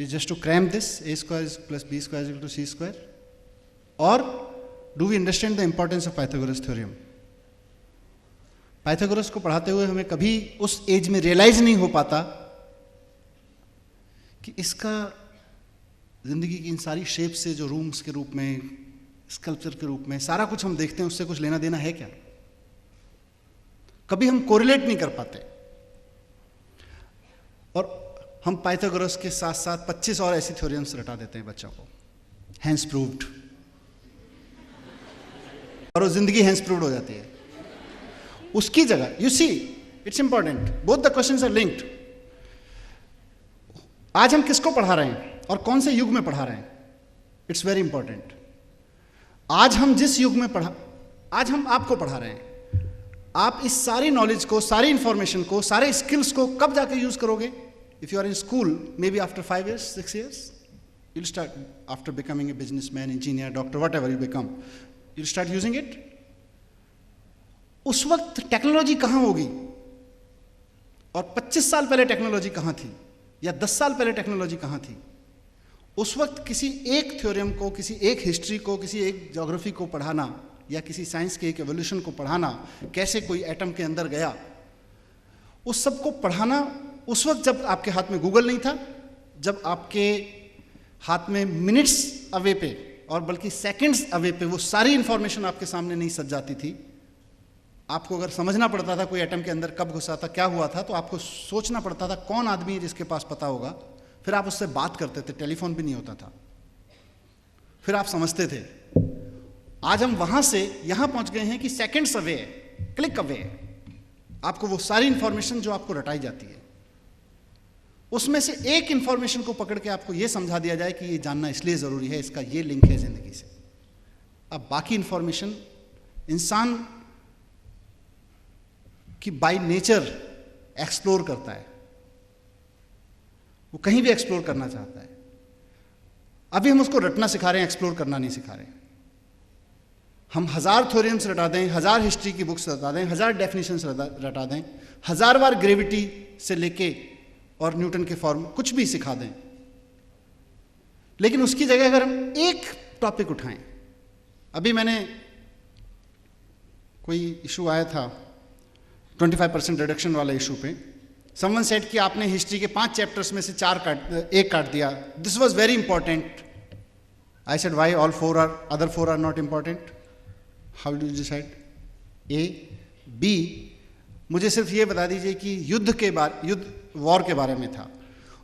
is just to cram this, a square is plus b square is equal to c square, or do we understand the importance of Pythagoras theorem? Pythagoras को पढ़ाते हुए हमें कभी उस as में realise नहीं हो पाता कि इसका जिंदगी की इन सारी शेप से, जो रूम्स के रूप में, स्कल्पचर के रूप में सारा कुछ हम देखते हैं, उससे कुछ लेना देना है क्या? कभी हम कोरिलेट नहीं कर पाते। और हम पाइथागोरस के साथ साथ 25 और ऐसी थ्योरम्स रटा देते हैं बच्चों को, हैंस प्रूव्ड, और वो जिंदगी हैंस प्रूव्ड हो जाती है। उसकी जगह you see, it's important, both the questions are linked. आज हम किसको पढ़ा रहे हैं और कौन से युग में पढ़ा रहे हैं, इट्स वेरी इंपॉर्टेंट। आज हम जिस युग में आज हम आपको पढ़ा रहे हैं, आप इस सारी नॉलेज को, सारी इंफॉर्मेशन को, सारे स्किल्स को कब जाके यूज करोगे? If you are in school, may be after 5 years, 6 years, you'll start, after becoming a businessman, engineer, doctor, whatever you become, you'll start using it. उस वक्त टेक्नोलॉजी कहां होगी और 25 साल पहले टेक्नोलॉजी कहां थी, या 10 साल पहले टेक्नोलॉजी कहां थी? उस वक्त किसी एक थ्योरम को, किसी एक हिस्ट्री को, किसी एक ज्योग्राफी को पढ़ाना, या किसी साइंस के एक एवोल्यूशन को पढ़ाना, कैसे कोई एटम के अंदर गया, उस सब को पढ़ाना उस वक्त जब आपके हाथ में गूगल नहीं था, जब आपके हाथ में मिनट्स अवे पे, और बल्कि सेकंड्स अवे पे वो सारी इंफॉर्मेशन आपके सामने नहीं सज जाती थी। आपको अगर समझना पड़ता था कोई एटम के अंदर कब घुसा था, क्या हुआ था, तो आपको सोचना पड़ता था कौन आदमी है जिसके पास पता होगा, फिर आप उससे बात करते थे, टेलीफोन भी नहीं होता था, फिर आप समझते थे। आज हम वहां से यहां पहुंच गए हैं कि सेकंड्स अवे है, क्लिक अवे है, आपको वो सारी इंफॉर्मेशन जो आपको रटाई जाती है, उसमें से एक इंफॉर्मेशन को पकड़ के आपको ये समझा दिया जाए कि ये जानना इसलिए जरूरी है, इसका ये लिंक है जिंदगी से। अब बाकी इंफॉर्मेशन इंसान की बाय नेचर एक्सप्लोर करता है, वो कहीं भी एक्सप्लोर करना चाहता है। अभी हम उसको रटना सिखा रहे हैं, एक्सप्लोर करना नहीं सिखा रहे। हम 1000 थ्योरम्स रटा दें, 1000 हिस्ट्री की बुक्स रटा दें, 1000 डेफिनेशंस रटा दें, 1000 बार ग्रेविटी से लेके और न्यूटन के फॉर्म कुछ भी सिखा दें, लेकिन उसकी जगह अगर हम एक टॉपिक उठाएं, अभी मैंने कोई इशू आया था 25% रिडक्शन वाला इशू पे, समवन सेड कि आपने हिस्ट्री के 5 चैप्टर्स में से 1 काट दिया, this was very important. I said why all 4 are, other 4 are not important? How do you decide? A, B, मुझे सिर्फ ये बता दीजिए कि युद्ध वॉर के बारे में था,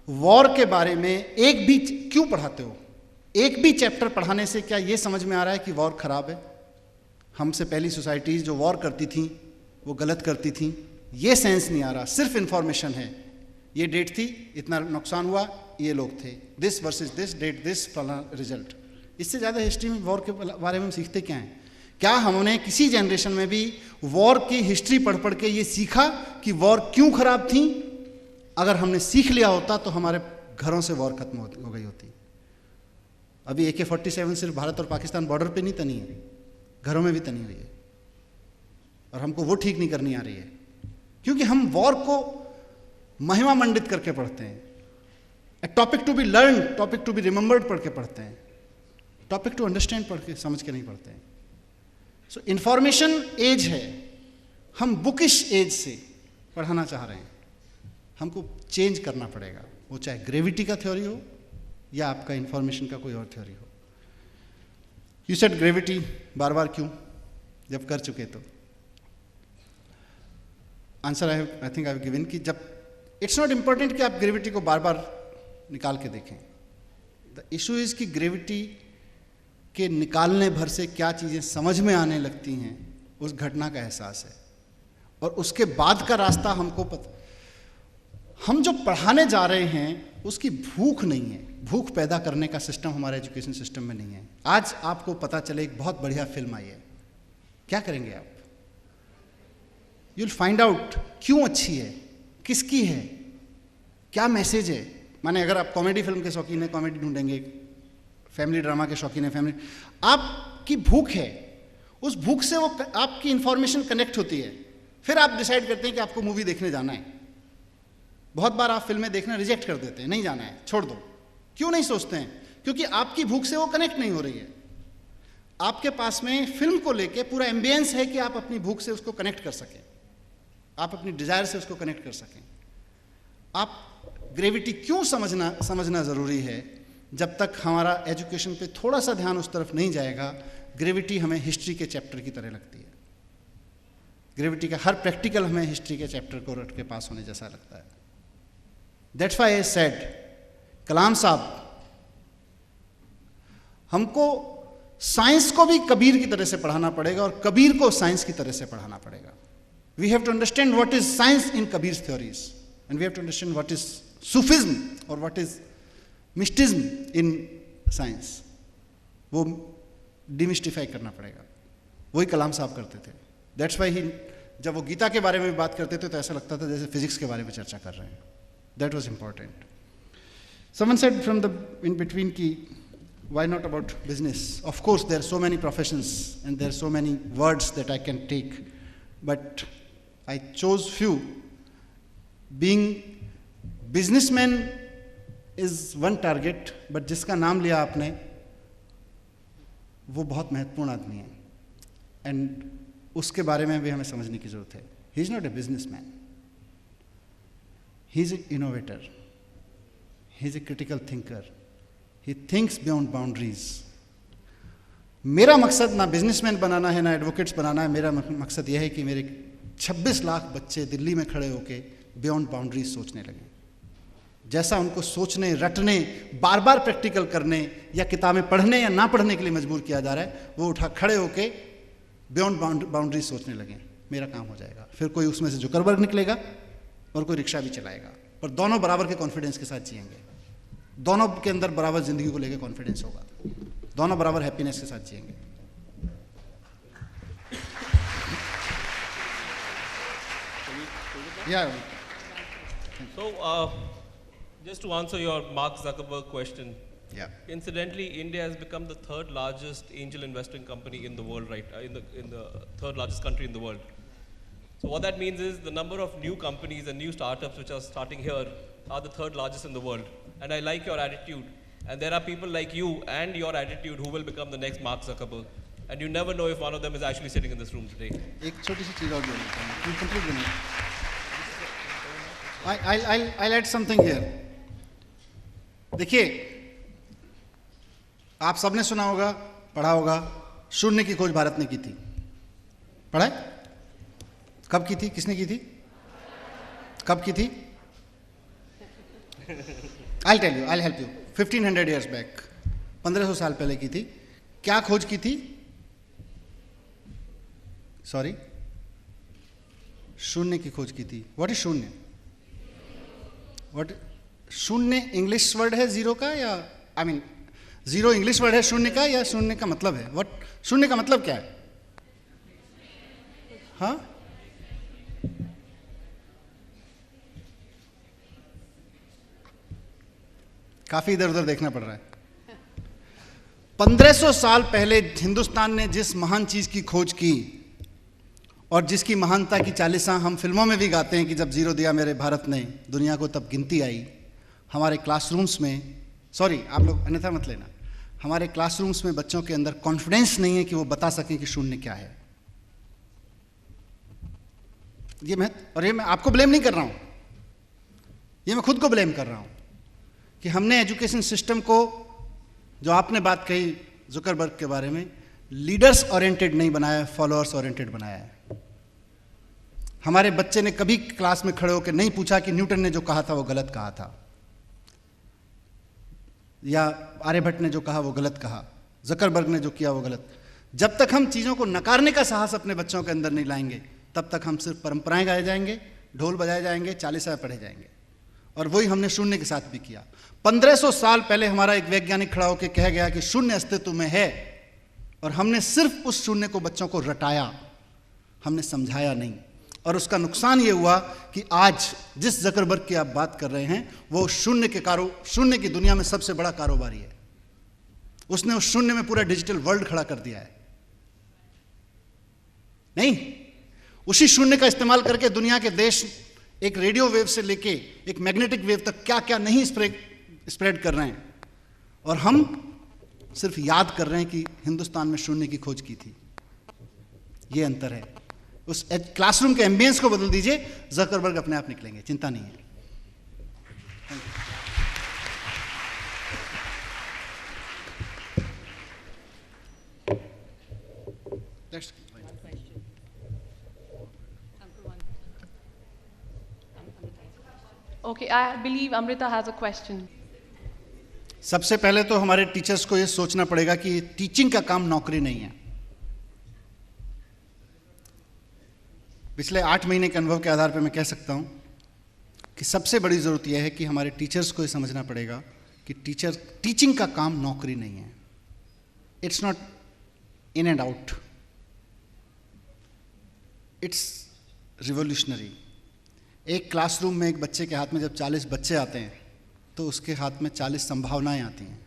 वॉर के बारे में एक भी क्यों पढ़ाते हो? एक भी चैप्टर पढ़ाने से क्या ये समझ में आ रहा है कि वॉर खराब है? हमसे पहली सोसाइटीज जो वॉर करती थी वो गलत करती थी, ये सेंस नहीं आ रहा। सिर्फ इंफॉर्मेशन है, ये डेट थी, इतना नुकसान हुआ, ये लोग थे, this versus this date, this फला रिजल्ट। इससे ज़्यादा हिस्ट्री में वॉर के बारे में हम सीखते क्या हैं? क्या हमने किसी जनरेशन में भी वॉर की हिस्ट्री पढ़ पढ़ के ये सीखा कि वॉर क्यों खराब थी? अगर हमने सीख लिया होता तो हमारे घरों से वॉर खत्म हो गई होती। अभी AK-47 सिर्फ भारत और पाकिस्तान बॉर्डर पे नहीं तनी है, घरों में भी तनी हुई है, और हमको वो ठीक नहीं करनी आ रही है, क्योंकि हम वॉर को महिमा मंडित करके पढ़ते हैं। A topic to be learn, topic to be remembered पढ़ के पढ़ते हैं, टॉपिक टू अंडरस्टैंड पढ़ के समझ के नहीं पढ़ते हैं। सो इंफॉर्मेशन एज है, हम बुकिश एज से पढ़ाना चाह रहे हैं, हमको चेंज करना पड़ेगा, वो चाहे ग्रेविटी का थ्योरी हो या आपका इंफॉर्मेशन का कोई और थ्योरी हो। यू सेड ग्रेविटी, बार बार क्यों, जब कर चुके तो? Answer I think I have given कि जब इट्स नॉट इंपॉर्टेंट कि आप ग्रेविटी को बार बार निकाल के देखें। द इशू इज कि ग्रेविटी के निकालने भर से क्या चीज़ें समझ में आने लगती हैं, उस घटना का एहसास है, और उसके बाद का रास्ता हमको पता। हम जो पढ़ाने जा रहे हैं उसकी भूख नहीं है, भूख पैदा करने का सिस्टम हमारे एजुकेशन सिस्टम में नहीं है। आज आपको पता चले एक बहुत बढ़िया फिल्म आई है, क्या करेंगे आप? यू विल फाइंड आउट क्यों अच्छी है, किसकी है, क्या मैसेज है। माने अगर आप कॉमेडी फिल्म के शौकीन है, कॉमेडी ढूंढेंगे, फैमिली ड्रामा के शौकीन है, फैमिली, आपकी भूख है, उस भूख से वो आपकी इंफॉर्मेशन कनेक्ट होती है, फिर आप डिसाइड करते हैं कि आपको मूवी देखने जाना है। बहुत बार आप फिल्में देखना रिजेक्ट कर देते हैं, नहीं जाना है, छोड़ दो, क्यों नहीं सोचते हैं? क्योंकि आपकी भूख से वो कनेक्ट नहीं हो रही है। आपके पास में फिल्म को लेके पूरा एम्बियंस है कि आप अपनी भूख से उसको कनेक्ट कर सकें, आप अपनी डिजायर से उसको कनेक्ट कर सकें। आप ग्रेविटी क्यों समझना ज़रूरी है? जब तक हमारा एजुकेशन पे थोड़ा सा ध्यान उस तरफ नहीं जाएगा, ग्रेविटी हमें हिस्ट्री के चैप्टर की तरह लगती है। ग्रेविटी का हर प्रैक्टिकल हमें हिस्ट्री के चैप्टर को रट के पास होने जैसा लगता है। दैट्स व्हाई आई सेड, कलाम साहब, हमको साइंस को भी कबीर की तरह से पढ़ाना पड़ेगा और कबीर को साइंस की तरह से पढ़ाना पड़ेगा। We have to understand what is science in Kabir theories and we have to understand what is Sufism और what is mysticism in science. वो डिमिस्टिफाई करना पड़ेगा। वही कलाम साहब करते थे। दैट्स वाई ही, जब वो गीता के बारे में बात करते थे तो ऐसा लगता था जैसे फिजिक्स के बारे में चर्चा कर रहे हैं। That was important. Someone said from the in between की why not about business? Of course, there are so many professions and there are so many words that I can take, but I chose few. Being businessman is one target, but जिसका नाम लिया आपने वो बहुत महत्वपूर्ण आदमी है, and उसके बारे में भी हमें समझने की जरूरत है। He is not a businessman. He is an innovator. He is a critical thinker. He thinks beyond boundaries. मेरा मकसद ना बिजनेसमैन बनाना है ना एडवोकेट्स बनाना है। मेरा मकसद यह है कि मेरे 26 लाख बच्चे दिल्ली में खड़े होके बियॉन्ड बाउंड्रीज सोचने लगे। जैसा उनको सोचने, रटने, बार बार प्रैक्टिकल करने या किताबें पढ़ने या ना पढ़ने के लिए मजबूर किया जा रहा है, वो उठा खड़े होके बियॉन्ड बाउंड्रीज सोचने लगे। मेरा काम हो जाएगा। फिर कोई उसमें से जुकरबर्ग निकलेगा और कोई रिक्शा भी चलाएगा, पर दोनों बराबर के कॉन्फिडेंस के साथ जिएंगे। दोनों के अंदर बराबर जिंदगी को लेकर कॉन्फिडेंस होगा, दोनों बराबर हैप्पीनेस के साथ जिएंगे। So, just to answer your Mark Zuckerberg question, incidentally, India has become the third largest angel investing company in the world, right? In the third largest country in the world. So what that means is the number of new companies and new startups which are starting here are the third largest in the world. And I like your attitude. And there are people like you and your attitude who will become the next Mark Zuckerberg. And you never know if one of them is actually sitting in this room today. एक छोटी सी चीज और जोड़ देता हूँ। You complete the I'll add something here. देखिए, आप सबने सुना होगा, पढ़ा होगा, शून्य की खोज भारत ने की थी। पढ़ा है? कब की थी? किसने की थी? कब की थी? I'll tell you, I'll help you. 1500 years back, 1500 साल पहले की थी। क्या खोज की थी? सॉरी, शून्य की खोज की थी। व्हाट इज शून्य? व्हाट शून्य इंग्लिश वर्ड है जीरो का, या I mean zero English word है शून्य का, या शून्य का मतलब है? व्हाट शून्य का मतलब क्या है? हाँ, काफी इधर उधर देखना पड़ रहा है। 1500 साल पहले हिंदुस्तान ने जिस महान चीज की खोज की और जिसकी महानता की चालीसा हम फिल्मों में भी गाते हैं कि जब जीरो दिया मेरे भारत ने दुनिया को तब गिनती आई। हमारे क्लासरूम्स में, सॉरी आप लोग अन्यथा मत लेना, हमारे क्लासरूम्स में बच्चों के अंदर कॉन्फिडेंस नहीं है कि वो बता सकें कि शून्य क्या है। ये मैं आपको ब्लेम नहीं कर रहा हूं, ये मैं खुद को ब्लेम कर रहा हूं कि हमने एजुकेशन सिस्टम को, जो आपने बात कही जुकरबर्ग के बारे में, लीडर्स ओरिएंटेड नहीं बनाया, फॉलोअर्स ओरिएंटेड बनाया है। हमारे बच्चे ने कभी क्लास में खड़े होकर नहीं पूछा कि न्यूटन ने जो कहा था वो गलत कहा था, या आर्यभट्ट ने जो कहा वो गलत कहा, जुकरबर्ग ने जो किया वो गलत। जब तक हम चीज़ों को नकारने का साहस अपने बच्चों के अंदर नहीं लाएंगे, तब तक हम सिर्फ परंपराएं गाए जाएंगे, ढोल बजाए जाएंगे, चालीसाएं पढ़े जाएंगे। और वही हमने शून्य के साथ भी किया। 1500 साल पहले हमारा एक वैज्ञानिक खड़ा होकर कह गया कि शून्य अस्तित्व में है, और हमने सिर्फ उस शून्य को बच्चों को रटाया, हमने समझाया नहीं। और उसका नुकसान ये हुआ कि आज जिस जुकरबर्ग की आप बात कर रहे हैं वो शून्य की दुनिया में सबसे बड़ा कारोबारी है। उसने उस शून्य में पूरा डिजिटल वर्ल्ड खड़ा कर दिया है। नहीं, उसी शून्य का इस्तेमाल करके दुनिया के देश एक रेडियो वेव से लेके एक मैग्नेटिक वेव तक क्या क्या नहीं स्प्रेड कर रहे हैं। और हम सिर्फ याद कर रहे हैं कि हिंदुस्तान में शून्य की खोज की थी। ये अंतर है। उस क्लासरूम के एम्बियंस को बदल दीजिए, ज़करबर्ग अपने आप निकलेंगे, चिंता नहीं है। Okay, I believe Amrita has a question. सबसे पहले तो हमारे टीचर्स को ये सोचना पड़ेगा कि टीचिंग का काम नौकरी नहीं है। पिछले 8 महीने के अनुभव के आधार पर मैं कह सकता हूं कि सबसे बड़ी जरूरत यह है कि हमारे टीचर्स को ये समझना पड़ेगा कि टीचिंग का काम नौकरी नहीं है। It's not in and out, it's revolutionary. एक क्लासरूम में एक बच्चे के हाथ में जब 40 बच्चे आते हैं तो उसके हाथ में 40 संभावनाएं आती हैं।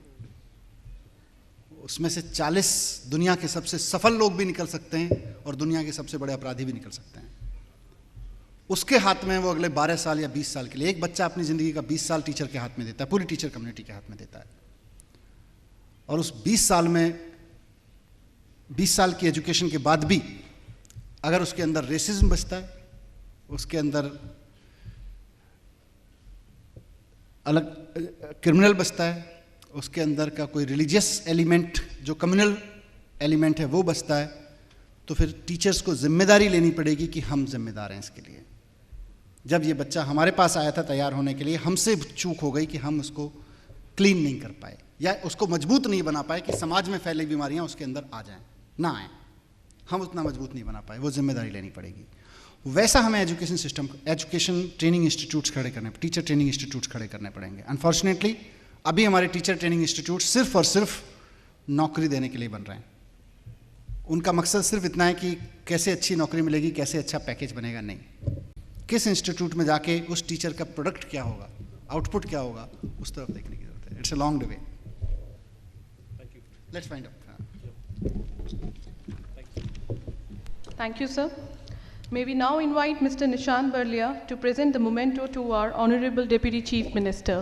उसमें से 40 दुनिया के सबसे सफल लोग भी निकल सकते हैं और दुनिया के सबसे बड़े अपराधी भी निकल सकते हैं। उसके हाथ में वो अगले 12 साल या 20 साल के लिए, एक बच्चा अपनी ज़िंदगी का 20 साल टीचर के हाथ में देता है, पूरी टीचर कम्युनिटी के हाथ में देता है। और उस 20 साल में 20 साल की एजुकेशन के बाद भी अगर उसके अंदर रेसिज्म बचता है, उसके अंदर अलग क्रिमिनल बचता है, उसके अंदर का कोई रिलीजियस एलिमेंट जो कम्युनल एलिमेंट है वो बचता है, तो फिर टीचर्स को जिम्मेदारी लेनी पड़ेगी कि हम जिम्मेदार हैं इसके लिए। जब ये बच्चा हमारे पास आया था तैयार होने के लिए, हमसे चूक हो गई कि हम उसको क्लीन नहीं कर पाए या उसको मजबूत नहीं बना पाए कि समाज में फैली बीमारियां उसके अंदर आ जाएं, ना आए। हम उतना मजबूत नहीं बना पाए, वो जिम्मेदारी लेनी पड़ेगी। वैसा हमें education system, education training institutes खड़े करने, टीचर ट्रेनिंग इंस्टीट्यूट्स खड़े करने पड़ेंगे। अनफॉर्चुनेटली अभी हमारे टीचर ट्रेनिंग इंस्टीट्यूट सिर्फ और सिर्फ नौकरी देने के लिए बन रहे हैं। उनका मकसद सिर्फ इतना है कि कैसे अच्छी नौकरी मिलेगी, कैसे अच्छा पैकेज बनेगा, नहीं। किस इंस्टीट्यूट में जाके उस टीचर का प्रोडक्ट क्या होगा, आउटपुट क्या होगा, उस तरफ देखने की जरूरत है। It's a long way. Let's find out. Thank you, sir. May we now invite Mr. Nishant Barlia to present the memento to our Honorable Deputy Chief Minister.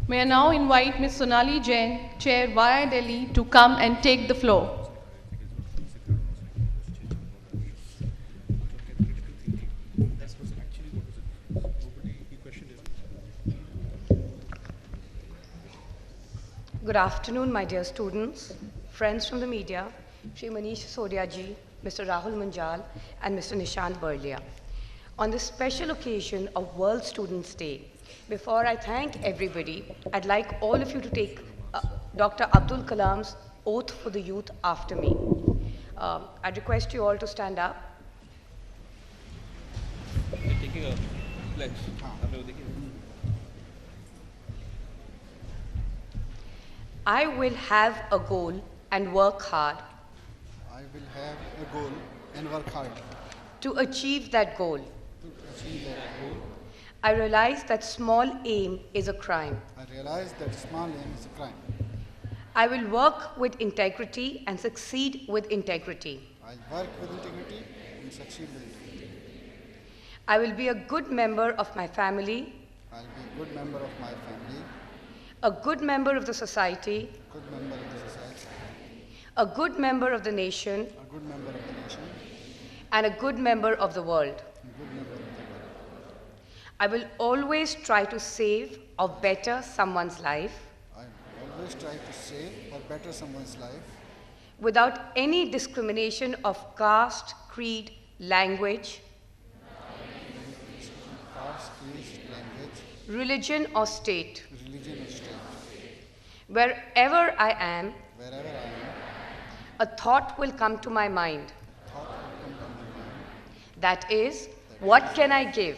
May I now invite Ms. Sonali Jain, Chair Via Delhi, to come and take the floor. Good afternoon, my dear students, friends from the media, Shri Manish Sodia ji, Mr. Rahul Munjal, and Mr. Nishant Barlia. On this special occasion of World Students' Day, before I thank everybody, I'd like all of you to take Dr. Abdul Kalam's oath for the youth after me. I'd request you all to stand up. You're taking a pledge. I will have a goal and work hard I will have a goal and work hard to achieve that goal. to achieve that goal. I realize that small aim is a crime. I realize that small aim is a crime. I will work with integrity and succeed with integrity. I'll work with integrity and succeed with integrity. I will be a good member of my family, I'll be a good member of my family, a good member of the society, good member of the society, a good member of the nation, a good member of the nation, and a good member of the world. a good member of the world. I will always try to save or better someone's life I always try to save or better someone's life without any discrimination of caste, creed, language, caste, creed, language, religion, or state. religion or state. Wherever I am, Wherever I am, a thought will come to my mind. thought will come to my mind. That is, what can I give?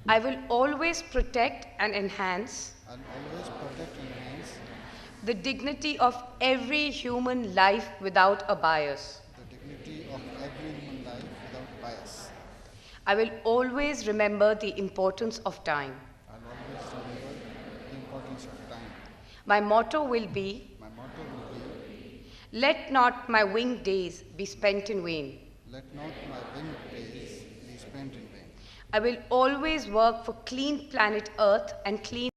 I will always protect and enhance I'll always protect and enhance the dignity of every human life without a bias. the dignity of every human bias. I will always remember the importance of time. I'll always remember the importance of time. My motto will be, My motto will be, let not my winged days be spent in vain. let not my winged days be spent in vain. I will always work for clean planet Earth and clean